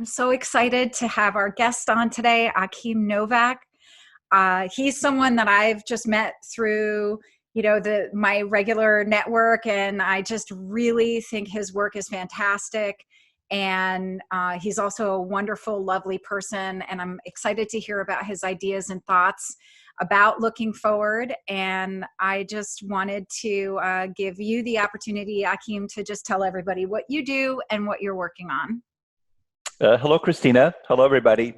I'm so excited to have our guest on today, Achim Nowak. He's someone that I've just met through, my regular network, and I just really think his work is fantastic. And he's also a wonderful, lovely person, and I'm excited to hear about his ideas and thoughts about looking forward. And I just wanted to give you the opportunity, Achim, to just tell everybody what you do and what you're working on. Hello, Cristina. Hello, everybody.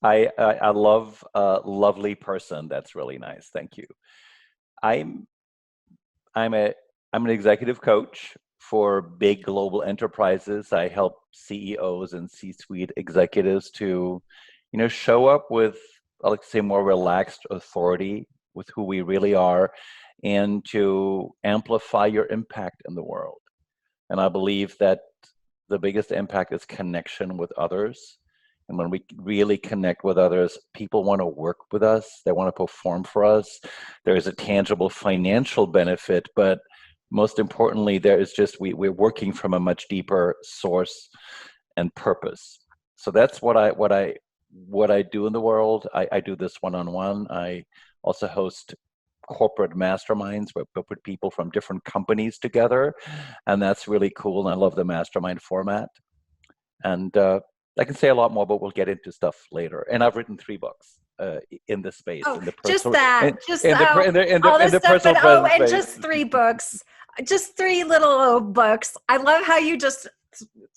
I love a lovely person. That's really nice. Thank you. I'm I'm a I'm an executive coach for big global enterprises. I help CEOs and C-suite executives to, show up with, I like to say, more relaxed authority with who we really are, and to amplify your impact in the world. And I believe that the biggest impact is connection with others. And when we really connect with others, people want to work with us. They want to perform for us. There is a tangible financial benefit, but most importantly, there is just we're working from a much deeper source and purpose. So that's what I do in the world. I do this one-on-one. I also host corporate masterminds where we put people from different companies together, and that's really cool. And I love the mastermind format. And I can say a lot more, but we'll get into stuff later. And I've written 3 books in this space, Oh, in the just personal, that, just all in this the stuff, but personal presence and space. just 3 books, just 3 little old books. I love how you just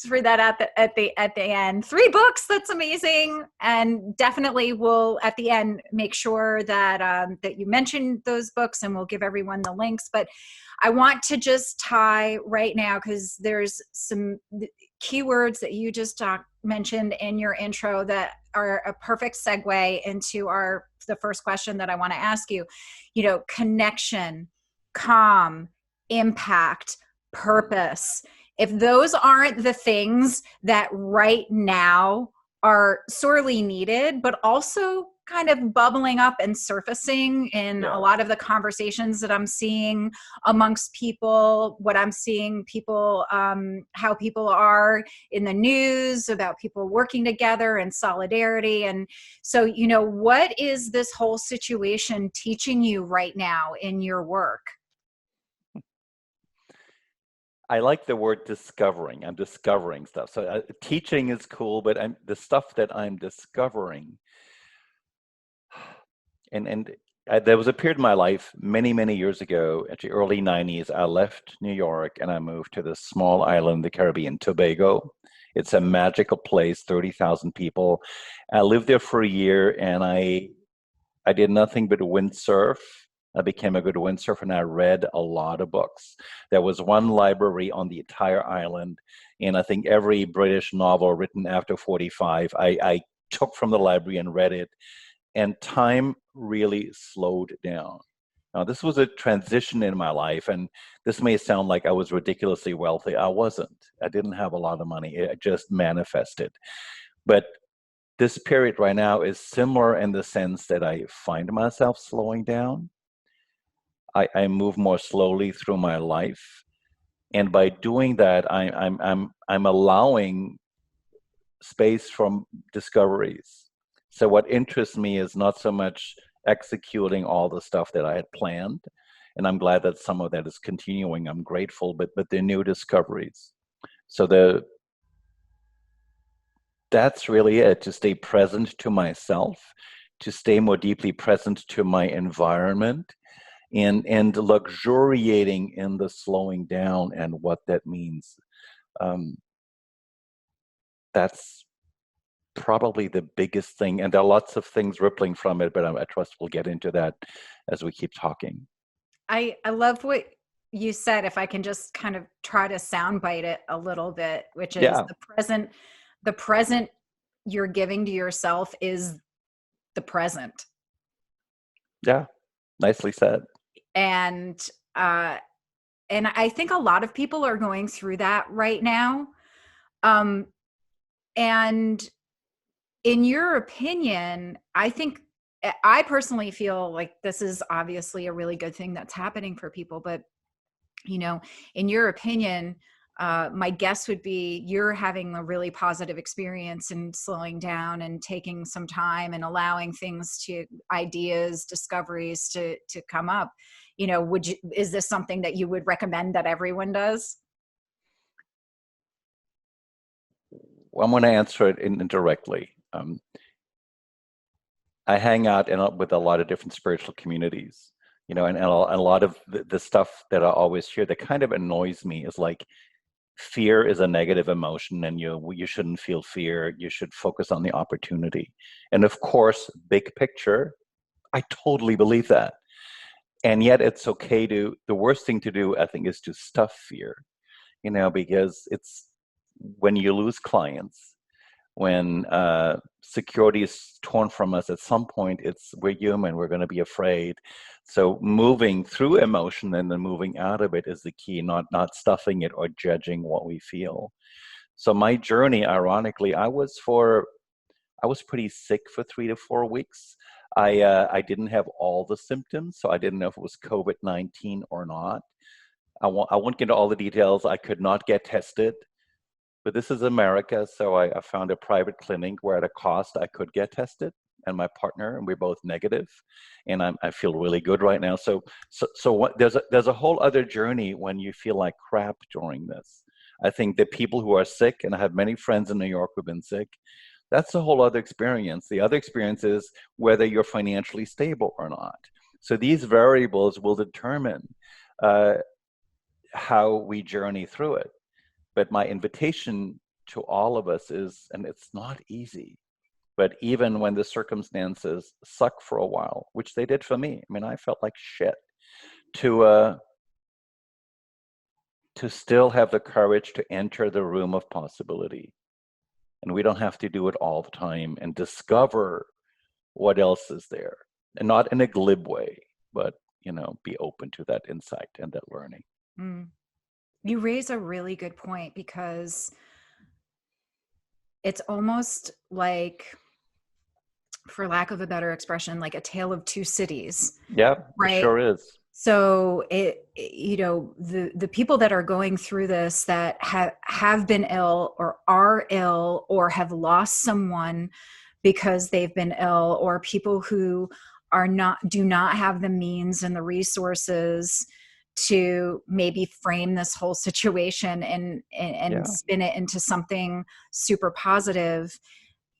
threw that at the end. 3 books, that's amazing, and definitely we'll at the end make sure that that you mention those books, and we'll give everyone the links. But I want to just tie right now because there's some keywords that you just mentioned in your intro that are a perfect segue into the first question that I want to ask you. Connection, calm, impact, purpose. If those aren't the things that right now are sorely needed, but also kind of bubbling up and surfacing in a lot of the conversations that I'm seeing amongst people, what I'm seeing people, how people are in the news about people working together and solidarity. And so, what is this whole situation teaching you right now in your work? I like the word discovering. I'm discovering stuff. So teaching is cool, but the stuff that I'm discovering. And there was a period in my life many, many years ago, actually early 90s, I left New York and I moved to this small island in the Caribbean, Tobago. It's a magical place, 30,000 people. I lived there for a year, and I did nothing but windsurf. I became a good windsurfer, and I read a lot of books. There was one library on the entire island, and I think every British novel written after 45, I took from the library and read it, and time really slowed down. Now, this was a transition in my life, and this may sound like I was ridiculously wealthy. I wasn't. I didn't have a lot of money. It just manifested. But this period right now is similar in the sense that I find myself slowing down. I move more slowly through my life, and by doing that, I'm allowing space from discoveries. So what interests me is not so much executing all the stuff that I had planned, and I'm glad that some of that is continuing. I'm grateful, but the new discoveries. So that's really it, to stay present to myself, to stay more deeply present to my environment, and luxuriating in the slowing down and what that means. That's probably the biggest thing, and there are lots of things rippling from it, but I trust we'll get into that as we keep talking. I love what you said, if I can just kind of try to soundbite it a little bit, which is Yeah, the present you're giving to yourself is the present. yeah, nicely said. And I think a lot of people are going through that right now. And in your opinion, I personally feel like this is obviously a really good thing that's happening for people, but in your opinion, my guess would be you're having a really positive experience in slowing down and taking some time and allowing things to ideas, discoveries to come up. Is this something that you would recommend that everyone does? Well, I'm going to answer it indirectly. I hang out with a lot of different spiritual communities, and a lot of the stuff that I always hear that kind of annoys me is like, fear is a negative emotion and you shouldn't feel fear. You should focus on the opportunity. And of course, big picture, I totally believe that. And yet it's okay the worst thing to do, I think, is to stuff fear, because it's when you lose clients, when security is torn from us, at some point we're human, we're going to be afraid. So moving through emotion and then moving out of it is the key, not stuffing it or judging what we feel. So my journey, ironically, I was pretty sick for 3 to 4 weeks. I didn't have all the symptoms, so I didn't know if it was COVID-19 or not. I won't get into all the details. I could not get tested. But this is America, so I found a private clinic where at a cost I could get tested, and my partner, and we're both negative, and I feel really good right now. So there's a whole other journey when you feel like crap during this. I think that people who are sick, and I have many friends in New York who've been sick, that's a whole other experience. The other experience is whether you're financially stable or not. So these variables will determine how we journey through it. But my invitation to all of us is, and it's not easy, but even when the circumstances suck for a while, which they did for me, I mean, I felt like shit, to still have the courage to enter the room of possibility. And we don't have to do it all the time, and discover what else is there. And not in a glib way, but, be open to that insight and that learning. Mm. You raise a really good point, because it's almost like, for lack of a better expression, like a tale of two cities. Yeah, right? It sure is. So the people that are going through this, that have been ill or are ill or have lost someone because they've been ill, or people who do not have the means and the resources to maybe frame this whole situation and Yeah. spin it into something super positive.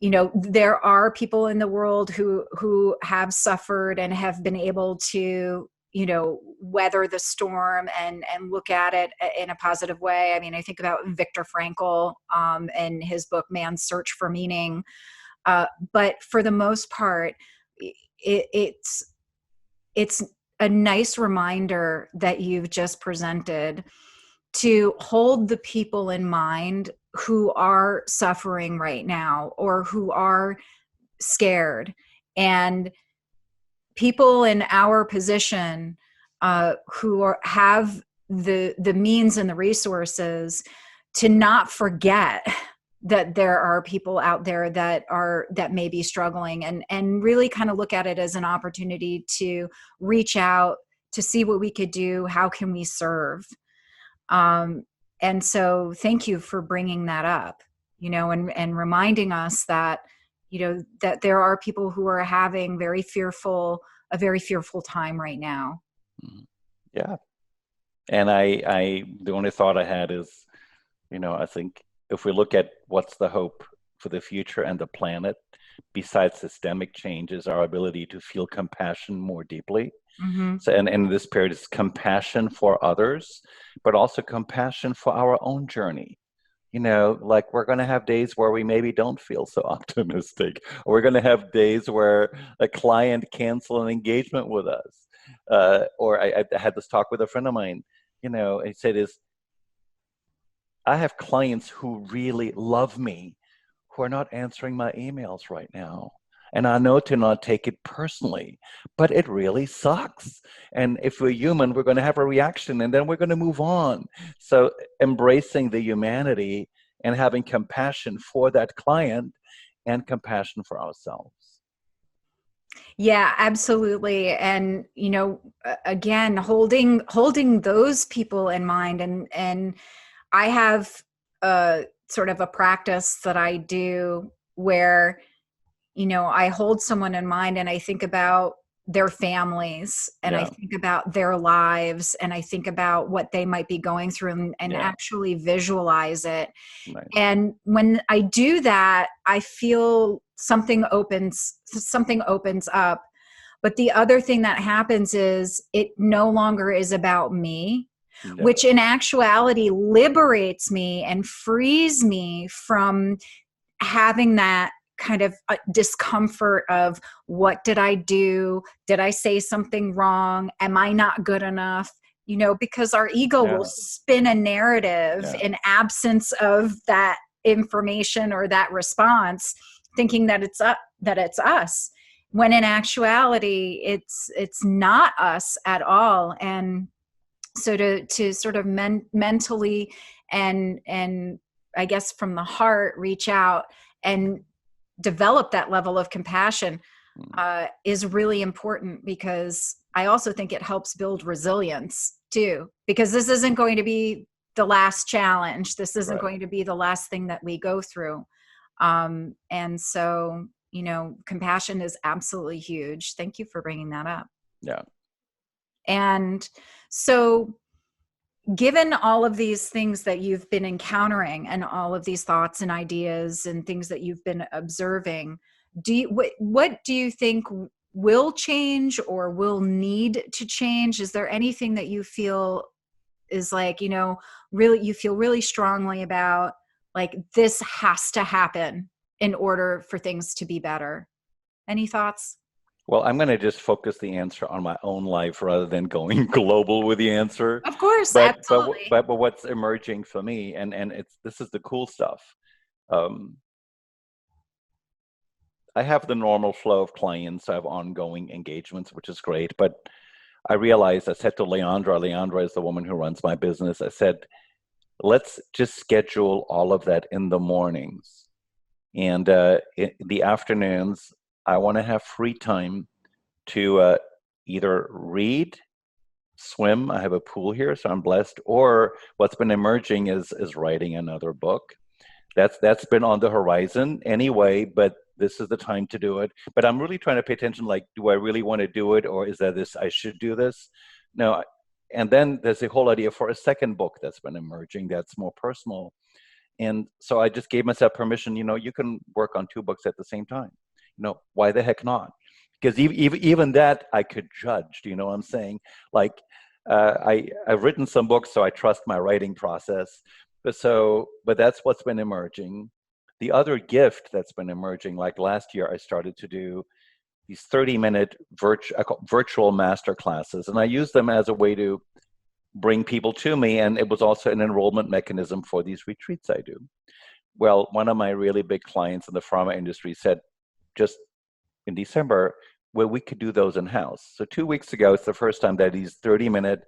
There are people in the world who have suffered and have been able to, weather the storm and look at it in a positive way. I mean, I think about Viktor Frankl and his book, Man's Search for Meaning. But for the most part, it's a nice reminder that you've just presented, to hold the people in mind who are suffering right now or who are scared, and people in our position who have the means and the resources, to not forget that there are people out there that may be struggling, and really kind of look at it as an opportunity to reach out, to see what we could do, how can we serve. And so thank you for bringing that up, and reminding us that, that there are people who are having a very fearful time right now. Yeah. And the only thought I had is, I think if we look at what's the hope for the future and the planet, besides systemic changes, our ability to feel compassion more deeply. Mm-hmm. So, and this period is compassion for others, but also compassion for our own journey. Like, we're going to have days where we maybe don't feel so optimistic. Or we're going to have days where a client cancel an engagement with us. Or I had this talk with a friend of mine, he said I have clients who really love me, who are not answering my emails right now. And I know to not take it personally, but it really sucks. And if we're human, we're going to have a reaction, and then we're going to move on. So embracing the humanity and having compassion for that client and compassion for ourselves. Yeah, absolutely. And, again, holding those people in mind, and I have a sort of a practice that I do where, I hold someone in mind and I think about their families and I Yeah. think about their lives and I think about what they might be going through and Yeah. actually visualize it. Nice. And when I do that, I feel something opens up. But the other thing that happens is it no longer is about me, Yeah. which in actuality liberates me and frees me from having that kind of discomfort of what did I do? Did I say something wrong? Am I not good enough? Because our ego will Yeah. spin a narrative Yeah. in absence of that information or that response, thinking that it's us, when in actuality it's not us at all. And so to sort of mentally and I guess from the heart reach out and develop that level of compassion Mm. is really important, because I also think it helps build resilience too, because this isn't going to be the last challenge. This isn't Right. going to be the last thing that we go through. And so, compassion is absolutely huge. Thank you for bringing that up. Yeah. And so, given all of these things that you've been encountering and all of these thoughts and ideas and things that you've been observing, what do you think will change or will need to change? Is there anything that you feel is like, really, you feel really strongly about, like, this has to happen in order for things to be better? Any thoughts? Well, I'm going to just focus the answer on my own life rather than going global with the answer. Of course, But absolutely. what's emerging for me, and this is the cool stuff. Um, I have the normal flow of clients. I have ongoing engagements, which is great. But I realized, I said to Leandra is the woman who runs my business. I said, let's just schedule all of that in the mornings, and in the afternoons, I want to have free time to either read, swim. I have a pool here, so I'm blessed. Or what's been emerging is writing another book. That's been on the horizon anyway, but this is the time to do it. But I'm really trying to pay attention, like, do I really want to do it, or is that this, I should do this? No. And then there's a whole idea for a second book that's been emerging that's more personal. And so I just gave myself permission, you can work on two books at the same time. Why the heck not? Because even that I could judge, do you know what I'm saying? Like, I've written some books, so I trust my writing process. But that's what's been emerging. The other gift that's been emerging, like last year, I started to do these 30-minute virtual master classes, and I use them as a way to bring people to me, and it was also an enrollment mechanism for these retreats I do. Well, one of my really big clients in the pharma industry said just in December, well, we could do those in-house. So 2 weeks ago, it's the first time that these 30-minute,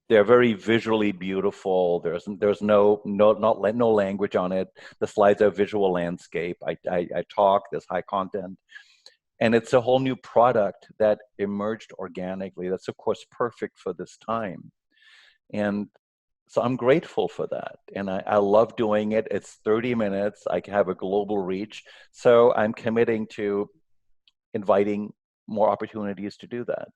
they're very visually beautiful. There's no language on it. The slides are visual landscape. I talk. There's high content, and it's a whole new product that emerged organically. That's of course perfect for this time, and so I'm grateful for that, and I love doing it. It's 30 minutes. I can have a global reach, so I'm committing to inviting more opportunities to do that.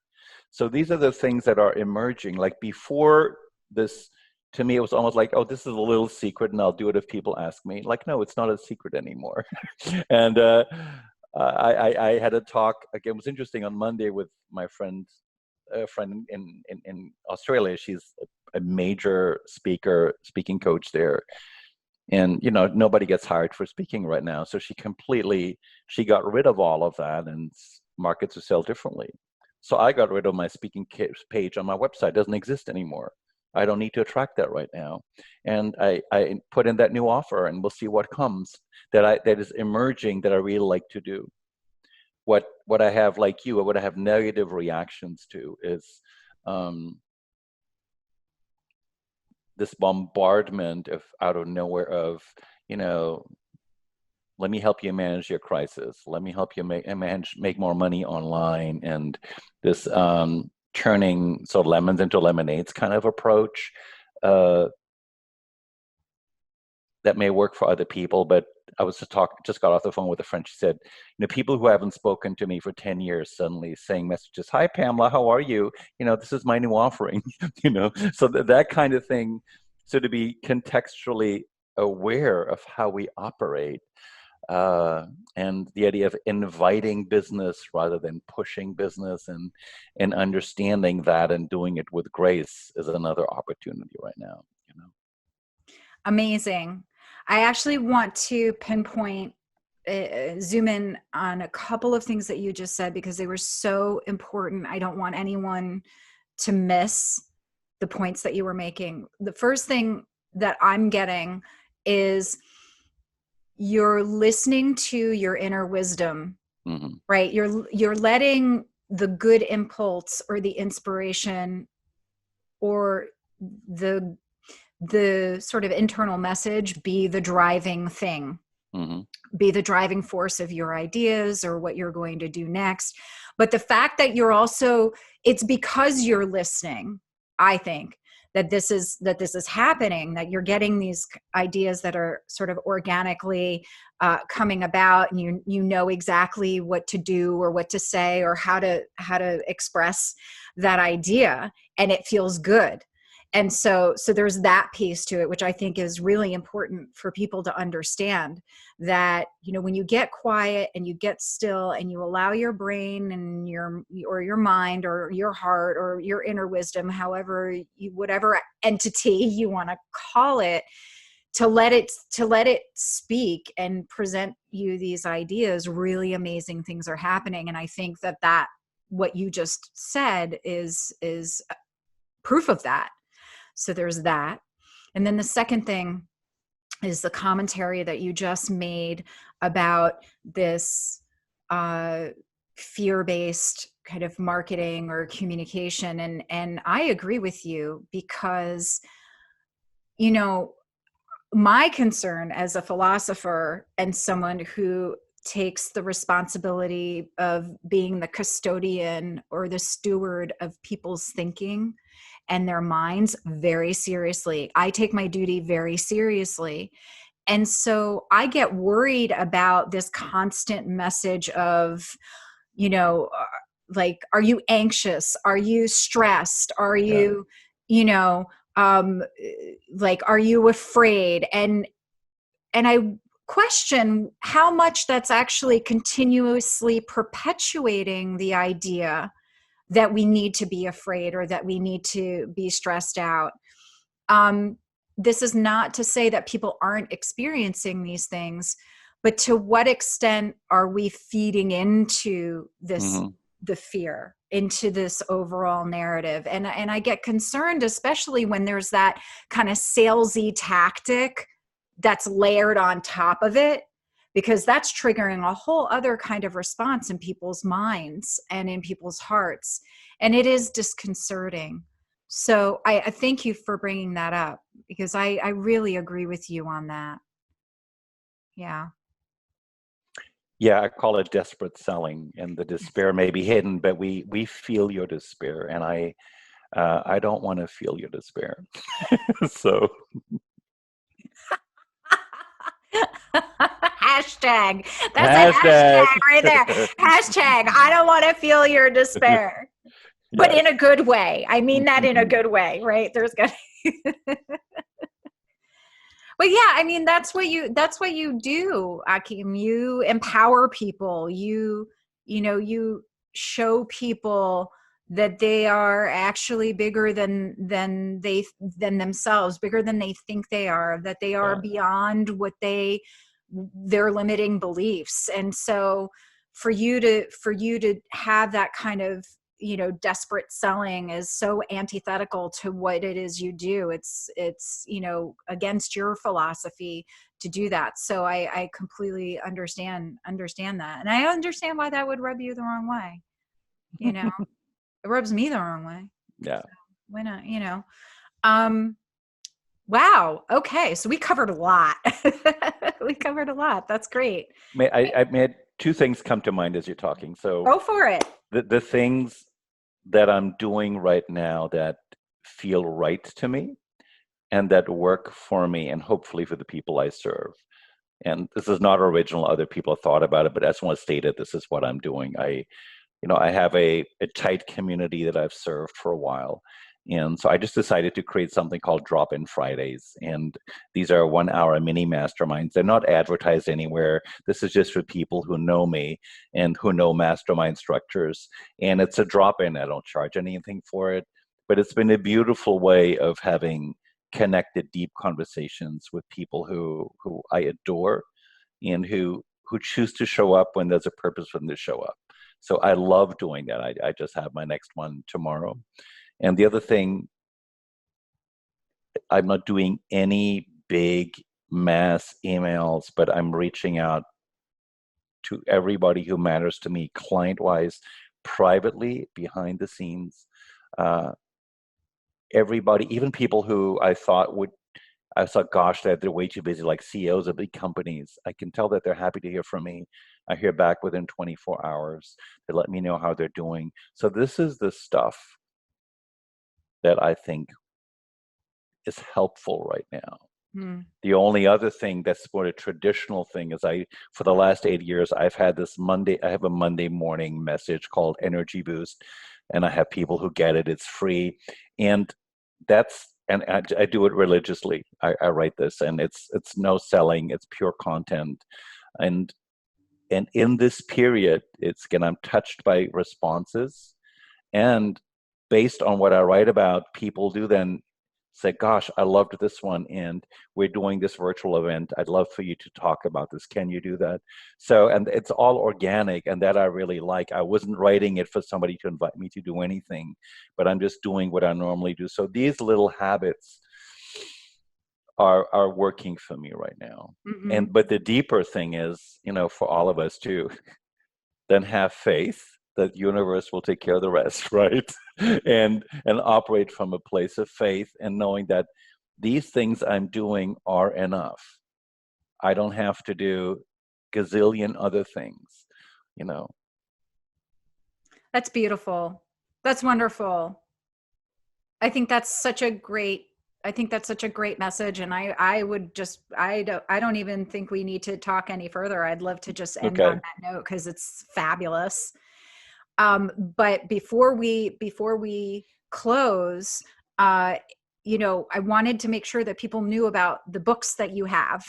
So these are the things that are emerging. Like before this, to me, it was almost like, oh, this is a little secret and I'll do it if people ask me. Like, no, it's not a secret anymore. And I had a talk, again, it was interesting, on Monday with my friend, a friend in Australia. She's a major speaking coach there. And nobody gets hired for speaking right now, so she got rid of all of that and market to sell differently. So I got rid of my speaking page on my website. It doesn't exist anymore. I don't need to attract that right now, and I put in that new offer, and we'll see what comes that is emerging that I really like to do. What I have, like you, what I have negative reactions to is this bombardment of out of nowhere of, let me help you manage your crisis. Let me help you make more money online, and this turning lemons into lemonades kind of approach. that may work for other people, but I was just got off the phone with a friend. She said, people who haven't spoken to me for 10 years suddenly saying messages, "Hi, Pamela, how are you? This is my new offering." So that kind of thing. So to be contextually aware of how we operate, and the idea of inviting business rather than pushing business, and understanding that and doing it with grace is another opportunity right now. Amazing. I actually want to pinpoint, zoom in on a couple of things that you just said because they were so important. I don't want anyone to miss the points that you were making. The first thing that I'm getting is you're listening to your inner wisdom, Mm-hmm. right? You're letting the good impulse or the inspiration or the sort of internal message be the driving thing, Mm-hmm. be the driving force of your ideas or what you're going to do next. But the fact that you're also, it's because you're listening, I think, that this is happening, that you're getting these ideas that are sort of organically coming about, and you know exactly what to do or what to say or how to express that idea, and it feels good. And so there's that piece to it, which I think is really important for people to understand, that, when you get quiet and you get still and you allow your brain and your mind or your heart or your inner wisdom, whatever entity you want to call it, to let it speak and present you these ideas, really amazing things are happening. And I think that what you just said is proof of that. So there's that. And then the second thing is the commentary that you just made about this fear-based kind of marketing or communication. And I agree with you because, my concern as a philosopher and someone who takes the responsibility of being the custodian or the steward of people's thinking and their minds very seriously. I take my duty very seriously. And so I get worried about this constant message of, like, are you anxious? Are you stressed? Are you, like, are you afraid? And I question how much that's actually continuously perpetuating the idea that we need to be afraid or that we need to be stressed out. This is not to say that people aren't experiencing these things, but to what extent are we feeding into this, Mm-hmm. the fear, into this overall narrative? And I get concerned, especially when there's that kind of salesy tactic that's layered on top of it, because that's triggering a whole other kind of response in people's minds and in people's hearts. And it is disconcerting. So I thank you for bringing that up, because I really agree with you on that. Yeah. Yeah, I call it desperate selling, and the despair may be hidden, but we feel your despair, and I don't want to feel your despair. So Hashtag. That's a hashtag. hashtag right there. Hashtag. I don't want to feel your despair, but Yes. in a good way. I mean that in a good way, right? There's good. But yeah, I mean, that's what you do, Achim. You empower people. You show people that they are actually bigger than themselves, bigger than they think they are, that they are Yeah. beyond their limiting beliefs. And so for you to have that kind of, desperate selling is so antithetical to what it is you do. It's against your philosophy to do that. So I completely understand that. And I understand why that would rub you the wrong way. It rubs me the wrong way. Yeah. So why not, wow. Okay. So we covered a lot. We covered a lot. That's great. I made two things come to mind as you're talking. So Go for it. the things that I'm doing right now that feel right to me and that work for me and hopefully for the people I serve. And this is not original. Other people have thought about it, but I just want to state it. This is what I'm doing. I have a tight community that I've served for a while. And so I just decided to create something called Drop-In Fridays. And these are 1 hour mini masterminds. They're not advertised anywhere. This is just for people who know me and who know mastermind structures. And it's a drop-in. I don't charge anything for it. But it's been a beautiful way of having connected, deep conversations with people who I adore and who choose to show up when there's a purpose for them to show up. So I love doing that. I just have my next one tomorrow. And the other thing, I'm not doing any big mass emails, but I'm reaching out to everybody who matters to me, client-wise, privately, behind the scenes. Everybody, even people who I thought, gosh, that they're way too busy, like CEOs of big companies. I can tell that they're happy to hear from me. I hear back within 24 hours. They let me know how they're doing. So this is the stuff that I think is helpful right now. The only other thing that's more a traditional thing is for the last 8 years, I have a Monday morning message called Energy Boost, and I have people who get it. It's free. And I do it religiously. I write this, and it's no selling. It's pure content. And in this period, I'm touched by responses, and based on what I write about, people do then say, gosh, I loved this one, and we're doing this virtual event. I'd love for you to talk about this. Can you do that? So, and it's all organic, and that I really like. I wasn't writing it for somebody to invite me to do anything, but I'm just doing what I normally do. So these little habits are working for me right now. But the deeper thing is, for all of us too, then have faith that universe will take care of the rest, right? and operate from a place of faith and knowing that these things I'm doing are enough. I don't have to do gazillion other things. That's beautiful. That's wonderful. I think that's such a great message. And I don't even think we need to talk any further. I'd love to just end on that note because it's fabulous. But before we close, I wanted to make sure that people knew about the books that you have.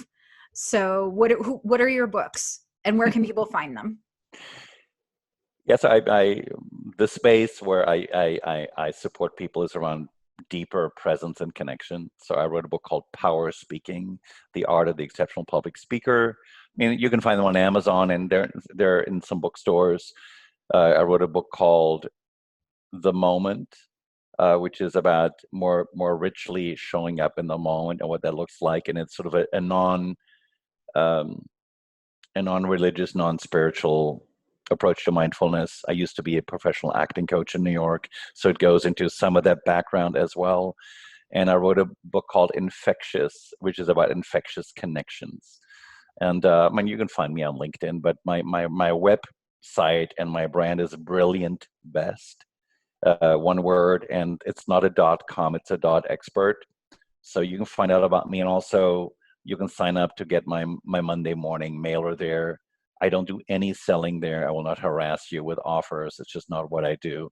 So what are your books, and where can people find them? Yes, the space where I support people is around deeper presence and connection. So I wrote a book called Power Speaking: The Art of the Exceptional Public Speaker. I mean, you can find them on Amazon, and they're in some bookstores. I wrote a book called The Moment, which is about more richly showing up in the moment and what that looks like. And it's sort of a non-religious, non-spiritual approach to mindfulness. I used to be a professional acting coach in New York, so it goes into some of that background as well. And I wrote a book called Infectious, which is about infectious connections. And you can find me on LinkedIn, but my website and my brand is Brilliant Best, one word, and it's not a .com, it's a .expert. So you can find out about me, and also you can sign up to get my Monday morning mailer there. I don't do any selling there. I will not harass you with offers. It's just not what I do.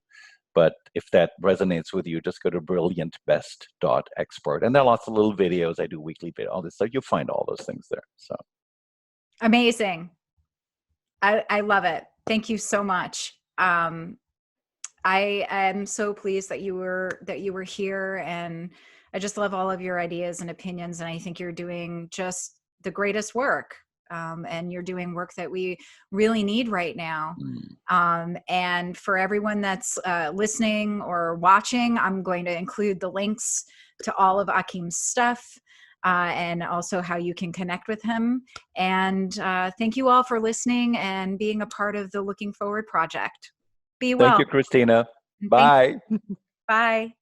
But if that resonates with you, just go to brilliantbest.expert. And there are lots of little videos. I do weekly videos, all this. So you'll find all those things there. So amazing. I love it. Thank you so much. I am so pleased that you were here, and I just love all of your ideas and opinions. And I think you're doing just the greatest work. And you're doing work that we really need right now. And for everyone that's listening or watching, I'm going to include the links to all of Achim's stuff, and also how you can connect with him. And thank you all for listening and being a part of the Looking Forward project. Be well. Thank you, Cristina. Bye. Bye.